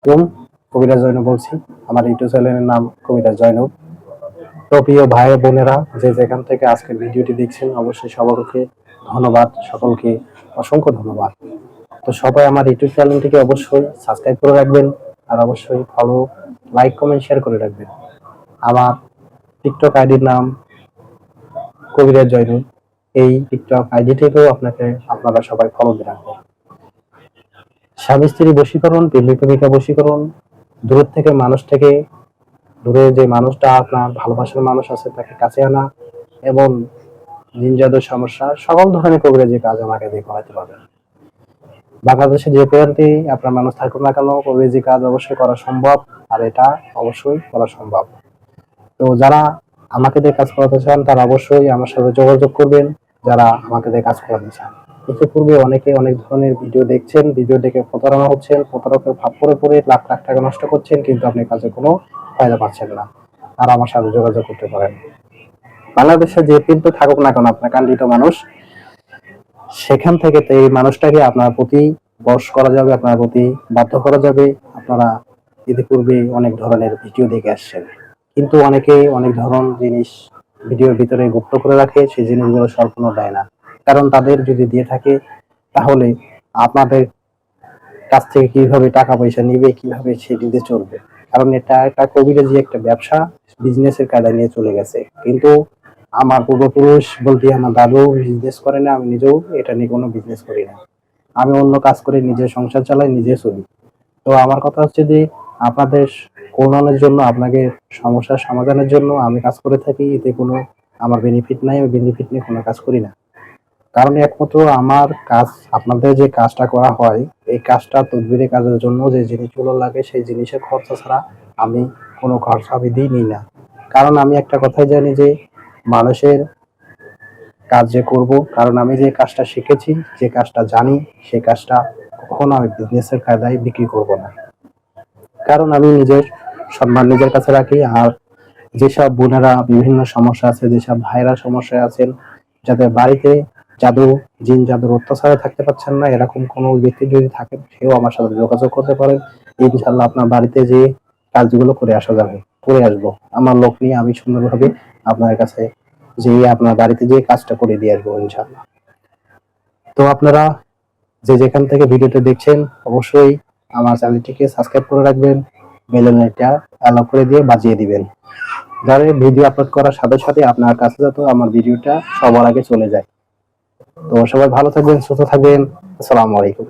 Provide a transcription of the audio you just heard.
আসসালামু কবিরাজ জয়নুব বলছি। আমার ইউটিউব চ্যানেলের নাম কবিরাজ জয়নুব। তো প্রিয় ভাই বোনেরা, যে যেখান থেকে আজকের ভিডিওটি দেখছেন, অবশ্যই সকলকে ধন্যবাদ, সকলকে অসংখ্য ধন্যবাদ। তো সবাই আমার ইউটিউব চ্যানেলটিকে অবশ্যই সাবস্ক্রাইব করে রাখবেন, আর অবশ্যই ফলো, লাইক, কমেন্ট, শেয়ার করে রাখবেন। আমার টিকটক আইডির নাম কবিরাজ জয়নুব। এই টিকটক আইডিটিকেও আপনারা সবাই ফলো দিয়ে রাখবেন। স্বামী স্ত্রী বশীকরণ, প্রেমিক প্রেমিকা বশীকরণ, দূর থেকে দূরে যে মানুষটা আপনার ভালোবাসার মানুষ আছে তাকে কাছে আনা, এবং জিন জাদুর সমস্যা, সকল ধরনের কবিরাজি কাজ আমাকে দিয়ে করাতে পারবেন। বাংলাদেশে যে প্রান্তেই আপনার মানুষ থাকুক না কেন, কবিরাজি কাজ অবশ্যই করা সম্ভব, আর এটা অবশ্যই করা সম্ভব। তো যারা আমাকে দিয়ে কাজ করাতে চান তারা অবশ্যই আমার সাথে যোগাযোগ করবেন। যারা আমাকে দিয়ে কাজ করাতে চান, ইতিপূর্বে অনেকে অনেক ধরনের ভিডিও দেখছেন, ভিডিও দেখে প্রতারণা হচ্ছেন, প্রতারকের ভাব পড়ে পড়ে লাখ লাখ টাকা নষ্ট করছেন, কিন্তু আপনি কাজে কোনো ফায়দা পাচ্ছেন না। আর আমার সাথে যোগাযোগ করতে পারেন। বাংলাদেশে যে কিন্তু থাকুক না কেন আপনার কাঙ্ক্ষিত মানুষ, সেখান থেকে তো এই মানুষটাকে আপনার প্রতি বশ করা যাবে, আপনার প্রতি বাধ্য করা যাবে। আপনারা ইতিপূর্বে অনেক ধরনের ভিডিও দেখে আসছেন, কিন্তু অনেকে অনেক ধরনের জিনিস ভিডিওর ভিতরে গুপ্ত করে রাখে, সেই জিনিসগুলো সম্পূর্ণ দেয় না। কারণ তাদের যদি দিয়ে থাকে, তাহলে আপনাদের কাছ থেকে কিভাবে টাকা পয়সা নিবে, কিভাবে সে দিতে চলবে। কারণ এটা একটা কবিরাজি একটা ব্যবসা, বিজনেসের কায়দা নিয়ে চলে গেছে। কিন্তু আমার পূর্বপুরুষ বলতে আমার দাদু বিজনেস করে না, আমি নিজেও এটা নিয়ে কোনো বিজনেস করি না। আমি অন্য কাজ করে নিজের সংসার চালাই, নিজে চলি। তো আমার কথা হচ্ছে যে আপনাদের কল্যাণের জন্য, আপনাদের সমস্যার সমাধানের জন্য আমি কাজ করে থাকি। এতে কোনো আমার বেনিফিট নাই, আমি বেনিফিট নিয়ে কোনো কাজ করি না। কারণ একমাত্র আমার কাজ, আপনাদের যে কাজটা করা হয়, এই কাজটা তদবিরে কাজের জন্য যে জিনিসগুলো লাগে, সেই জিনিসের খরচা ছাড়া আমি কোনো খরচা আমি দিই না। কারণ আমি একটা কথাই জানি যে মানুষের কাজ যে করব, কারণ আমি যে কাজটা শিখেছি, যে কাজটা জানি, সেই কাজটা কখনো আমি বিজনেসের কায়দায় বিক্রি করব না। কারণ আমি নিজের সম্মান নিজের কাছে রাখি। আর যেসব বোনেরা বিভিন্ন সমস্যা আছে, যেসব ভাইরা সমস্যায় আছেন, যাদের বাড়িতে জাদু, জিন জাদুর অত্যাচারে থাকতে পারছেন না, এরকম কোনো ব্যক্তি যদি থাকেন, সেও আমার সাথে যোগাযোগ করতে পারেন। ইনশাল্লাহ আপনার বাড়িতে যে কাজগুলো করে আসা যাবে, করে আসবো। আমার লোক নিয়ে আমি সুন্দরভাবে আপনার কাছে যে আপনার বাড়িতে যে কাজটা করে দিয়ে আসবো ইনশাল্লাহ। তো আপনারা যে যেখান থেকে ভিডিওটা দেখছেন, অবশ্যই আমার চ্যানেলটিকে সাবস্ক্রাইব করে রাখবেন, বেল আইকনটা অ্যালাউ করে দিয়ে বাজিয়ে দিবেন, যাতে ভিডিও আপলোড করার সাথে সাথে আপনার কাছে যাতে আমার ভিডিওটা সবার আগে চলে যায়। তো সবাই ভালো থাকবেন, সুস্থ থাকবেন। আসসালামু আলাইকুম।